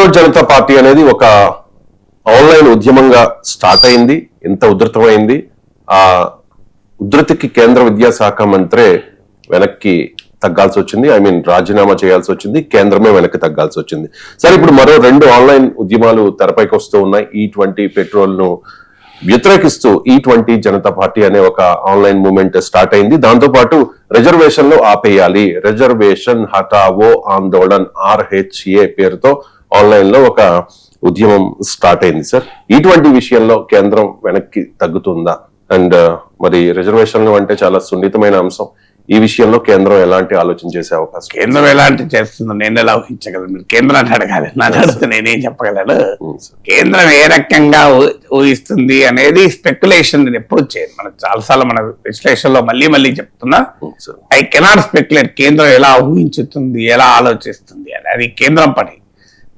Cockroach Janata party అనేది ఒక online ఉద్యమంగా స్టార్ట్ అయింది. ఎంత ఉధృతమైంది, ఆ ఉధృతికి కేంద్ర విద్యాశాఖ మంత్రే వెనక్కి తగ్గాల్సి వచ్చింది. రాజీనామా చేయాల్సి వచ్చింది. కేంద్రమే వెనక్కి తగ్గాల్సి వచ్చింది. సరే, ఇప్పుడు మరో 2 ఆన్లైన్ ఉద్యమాలు తెరపైకి వస్తూ ఉన్నాయి. E20 పెట్రోల్ ను వ్యతిరేకిస్తూ E20 జనతా పార్టీ అనే ఒక ఆన్లైన్ మూవ్మెంట్ స్టార్ట్ అయింది. దాంతో పాటు రిజర్వేషన్లు ఆపేయాలి, రిజర్వేషన్ హటావో ఆందోళన్ RHA పేరుతో ఆన్లైన్ లో ఒక ఉద్యమం స్టార్ట్ అయింది. సార్, E20 విషయంలో కేంద్రం వెనక్కి తగ్గుతుందా? అండ్ మరి రిజర్వేషన్లు అంటే చాలా సున్నితమైన అంశం. ఈ విషయంలో కేంద్రం ఎలాంటి ఆలోచన చేసే అవకాశం? కేంద్రం ఎలాంటి చేస్తుందో నేను ఎలా ఊహించగలను? మీరు కేంద్రాన్ని అడగాలి, నన్ను అడిగితే నేనేం చెప్పగలను? కేంద్రం ఏ రకంగా ఊహిస్తుంది అనేది స్పెక్యులేషన్ నేను ఎప్పుడు చేయను. మనం చాలాసార్లు మన విశ్లేషణలో మళ్ళీ చెప్తున్నా, ఐ కెనాట్ స్పెక్యులేట్ కేంద్రం ఎలా ఊహించుతుంది, ఎలా ఆలోచిస్తుంది అని. అది కేంద్రం పని.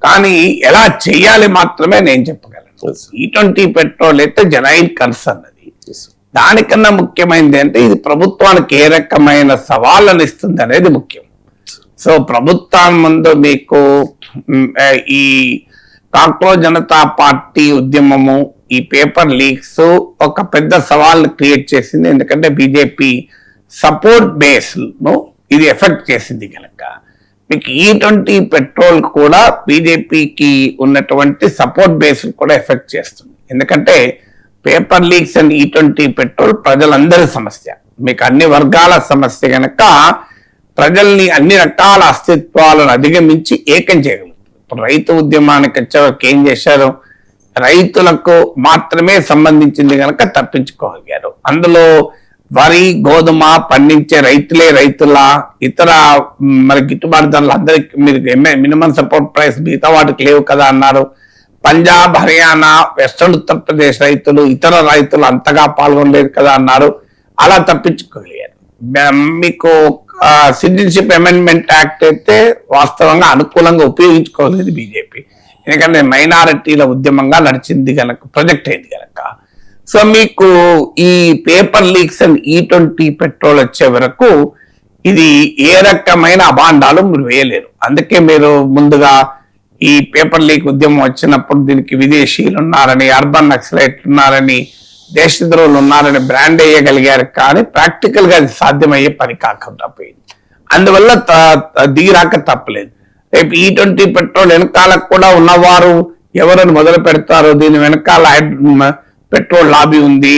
కానీ ఎలా చెయ్యాలి మాత్రమే నేను చెప్పగలను. E20 పెట్రోల్ అయితే జెన్యూన్ కన్సర్న్. అది దానికన్నా ముఖ్యమైనది అంటే ఇది ప్రభుత్వానికి ఏ రకమైన సవాళ్ళను ఇస్తుంది అనేది ముఖ్యం. సో ప్రభుత్వం ముందు మీకు ఈ కాక్రోచ్ జనతా పార్టీ ఉద్యమము, ఈ పేపర్ లీక్స్ ఒక పెద్ద సవాల్ని క్రియేట్ చేసింది. ఎందుకంటే బీజేపీ సపోర్ట్ బేస్ ను ఇది ఎఫెక్ట్ చేసింది కనుక మీకు E20 పెట్రోల్ కూడా బీజేపీకి ఉన్నటువంటి సపోర్ట్ బేస్ కూడా ఎఫెక్ట్ చేస్తుంది. ఎందుకంటే paper leaks and E20 petrol ప్రజలందరి సమస్య, మీకు అన్ని వర్గాల సమస్య కనుక ప్రజల్ని అన్ని రకాల అస్తిత్వాలను అధిగమించి ఏకం చేయగలుగుతుంది. ఇప్పుడు రైతు ఉద్యమానికి వచ్చేవారికి ఏం చేశారు? రైతులకు మాత్రమే సంబంధించింది కనుక తప్పించుకోగలిగారు. అందులో వరి, గోధుమ పండించే రైతులే రైతుల ఇతర మరి గిట్టుబాటు ధరలు అందరికి మీరు మినిమం సపోర్ట్ ప్రైస్ మిగతా వాటికి లేవు కదా అన్నారు. పంజాబ్, హర్యానా, వెస్టర్న్ ఉత్తరప్రదేశ్ రైతులు ఇతర రైతులు అంతగా పాల్గొనలేదు కదా అన్నారు. అలా తప్పించుకోగలిగారు. మీకు సిటిజన్షిప్ అమెండ్మెంట్ యాక్ట్ అయితే వాస్తవంగా అనుకూలంగా ఉపయోగించుకోలేదు బీజేపీ. ఎందుకంటే మైనారిటీల ఉద్యమంగా నడిచింది కనుక, ప్రొజెక్ట్ అయింది కనుక. సో మీకు ఈ paper leaks and E20 petrol వచ్చే వరకు ఇది ఏ రకమైన అభాండాలు మీరు వేయలేరు. అందుకే మీరు ముందుగా ఈ పేపర్ లీక్ ఉద్యమం వచ్చినప్పుడు దీనికి విదేశీయులు ఉన్నారని, అర్బన్ నక్సలైట్లు ఉన్నారని, దేశద్రోహులు ఉన్నారని బ్రాండ్ వేయగలిగారు. కానీ ప్రాక్టికల్ గా అది సాధ్యమయ్యే పని కాకుండా పోయింది. అందువల్ల దిగిరాక తప్పలేదు. రేపు E20 పెట్రోల్ వెనకాలకు కూడా ఉన్నవారు ఎవరని మొదలు పెడతారో, దీని వెనకాల పెట్రోల్ లాబీ ఉంది,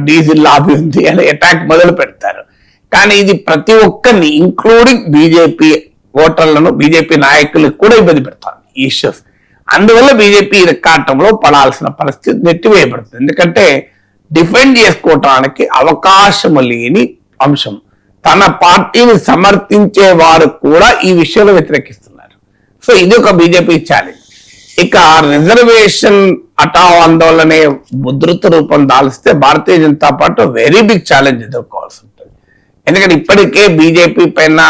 డీజిల్ లాబీ ఉంది అని అటాక్ మొదలు పెడతారు. కానీ ఇది ప్రతి ఒక్కరిని ఇంక్లూడింగ్ బీజేపీ ఓటర్లను, బీజేపీ నాయకులకు కూడా ఇబ్బంది పెడతారు ఈ ఇష్యూస్. అందువల్ల బీజేపీ రెక్కాటంలో పడాల్సిన పరిస్థితి నెట్టివేయబడుతుంది. ఎందుకంటే డిఫెండ్ చేసుకోవటానికి అవకాశం లేని అంశం. తన పార్టీని సమర్థించే వారు కూడా ఈ విషయంలో వ్యతిరేకిస్తున్నారు. సో ఇది ఒక బీజేపీ ఛాలెంజ్. ఇక రిజర్వేషన్ హటావ్ ఆందోళనే ఉధృత రూపం దాల్స్తే Bharatiya Janata Party very big challenge ఎదుర్కోవాల్సి ఉంటుంది. ఎందుకంటే ఇప్పటికే బీజేపీ పైన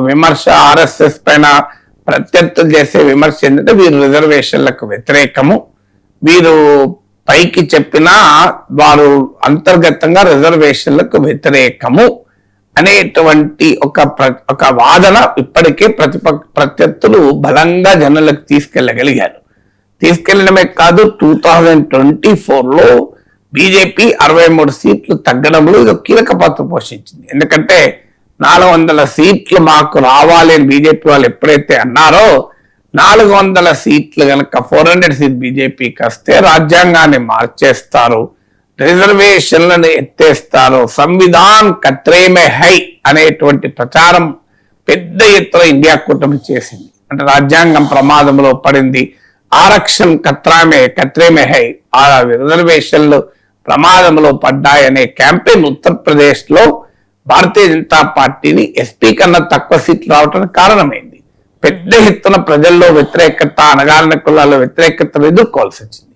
విమర్శ, RSS పైన ప్రత్యర్థులు చేసే విమర్శ ఏంటంటే వీరు రిజర్వేషన్లకు వ్యతిరేకము, వీరు పైకి చెప్పినా వారు అంతర్గతంగా రిజర్వేషన్లకు వ్యతిరేకము అనేటువంటి ఒక వాదన ఇప్పటికే ప్రత్యర్థులు బలంగా జనాలకు తీసుకెళ్లగలిగారు. తీసుకెళ్లడమే కాదు, 2024లో బీజేపీ 63 సీట్లు తగ్గడంలో ఇది కీలక పాత్ర పోషించింది. ఎందుకంటే 400 సీట్లు మాకు రావాలి అని బీజేపీ వాళ్ళు ఎప్పుడైతే అన్నారో, 400 సీట్లు కనుక 400 సీట్ బీజేపీకి వస్తే రాజ్యాంగాన్ని మార్చేస్తారు, రిజర్వేషన్లను ఎత్తేస్తారు, సంవిధాన్ ఖత్రేమే హై అనేటువంటి ప్రచారం పెద్ద ఎత్తున ఇండియా కూటమి చేసింది. అంటే రాజ్యాంగం ప్రమాదంలో పడింది, ఆరక్షణ ఖత్రేమే హై, ఆ రిజర్వేషన్లు ప్రమాదంలో పడ్డాయనే క్యాంపెయిన్ ఉత్తరప్రదేశ్ లో భారతీయ జనతా పార్టీని ఎస్పీ కన్నా తక్కువ సీట్లు రావడానికి కారణమైంది. పెద్ద ఎత్తున ప్రజల్లో వ్యతిరేకత, అణగారిన కులాల్లో వ్యతిరేకతను ఎదుర్కోవాల్సి వచ్చింది.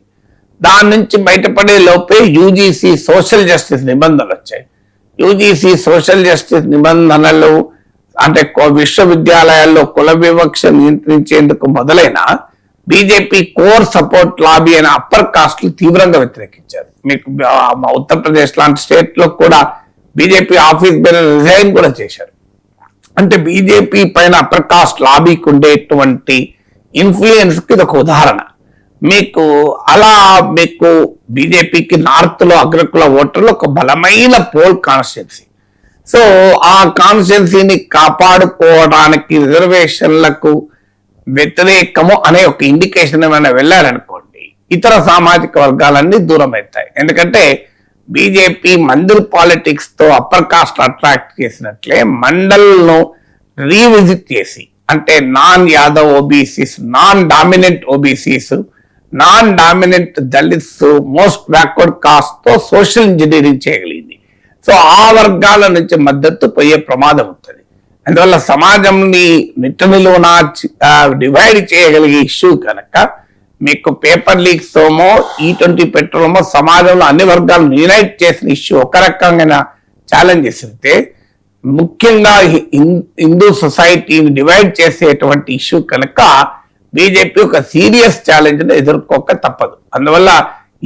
దాని నుంచి బయటపడే లోపే UGC సోషల్ జస్టిస్ నిబంధనలు వచ్చాయి. UGC సోషల్ జస్టిస్ నిబంధనలు అంటే విశ్వవిద్యాలయాల్లో కుల వివక్ష నియంత్రించేందుకు మొదలైన బీజేపీ కోర్ సపోర్ట్ లాబీ అయిన అప్పర్ కాస్ట్లు తీవ్రంగా వ్యతిరేకించారు. మీకు ఉత్తరప్రదేశ్ లాంటి స్టేట్ లో కూడా బీజేపీ ఆఫీస్ బేరర్ రిజైన్ కూడా చేశారు. అంటే బీజేపీ పైన అప్పర్ కాస్ట్ లాబీకి ఉండేటువంటి ఇన్ఫ్లుయెన్స్ కి ఇది ఒక ఉదాహరణ. మీకు అలా మీకు బీజేపీకి నార్త్ లో అగ్రకుల ఓటర్లు ఒక బలమైన పోల్ కాన్స్టిట్యున్సీ. సో ఆ కాన్స్టిట్యున్సీని కాపాడుకోవడానికి రిజర్వేషన్లకు వ్యతిరేకము అనే ఒక ఇండికేషన్ ఏమైనా వెళ్ళారనుకోండి, ఇతర సామాజిక వర్గాలన్నీ దూరం అవుతాయి. ఎందుకంటే బీజేపీ మండల్ పాలిటిక్స్ తో అప్పర్ కాస్ట్ అట్రాక్ట్ చేసినట్లే మండల్ను రీవిజిట్ చేసి, అంటే non Yadav OBCs, non dominant OBCs, non dominant Dalits, most backward cost తో సోషల్ ఇంజనీరింగ్ చేయగలిగింది. సో ఆ వర్గాల నుంచి మద్దతు పోయే ప్రమాదం ఉంటుంది. అందువల్ల సమాజంని నిట్టనిలువున డివైడ్ చేయగలిగే ఇష్యూ కనుక మీకు పేపర్ లీక్స్ తోమో E20 పెట్రోమో సమాజంలో అన్ని వర్గాలను యునైట్ చేసిన ఇష్యూ ఒక రకంగా ఛాలెంజెస్ అయితే, ముఖ్యంగా హిందూ సొసైటీని డివైడ్ చేసేటువంటి ఇష్యూ కనుక బీజేపీ ఒక సీరియస్ ఛాలెంజ్ ను ఎదుర్కోక తప్పదు. అందువల్ల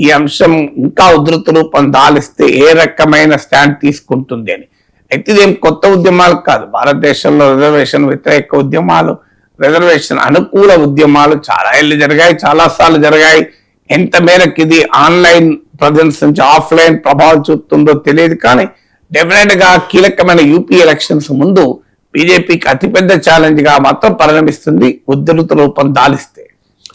ఈ అంశం ఇంకా ఉధృత రూపం దాలిస్తే ఏ రకమైన స్టాండ్ తీసుకుంటుంది అని. అయితే ఇదేం కొత్త ఉద్యమాలు కాదు. భారతదేశంలో రిజర్వేషన్ వ్యతిరేక ఉద్యమాలు, రిజర్వేషన్ అనుకూల ఉద్యమాలు చాలా ఏళ్ళు జరిగాయి, చాలా సార్లు జరిగాయి. ఎంత మేరకు ఇది ఆన్లైన్ ప్రజెన్స్ నుంచి ఆఫ్లైన్ ప్రభావం చూపుతుందో తెలియదు, కానీ డెఫినెట్ గా కీలకమైన యూపీ ఎలక్షన్స్ ముందు బీజేపీకి అతిపెద్ద ఛాలెంజ్ గా మాత్రం పరిణమిస్తుంది ఉధృత రూపం దాలిస్తే.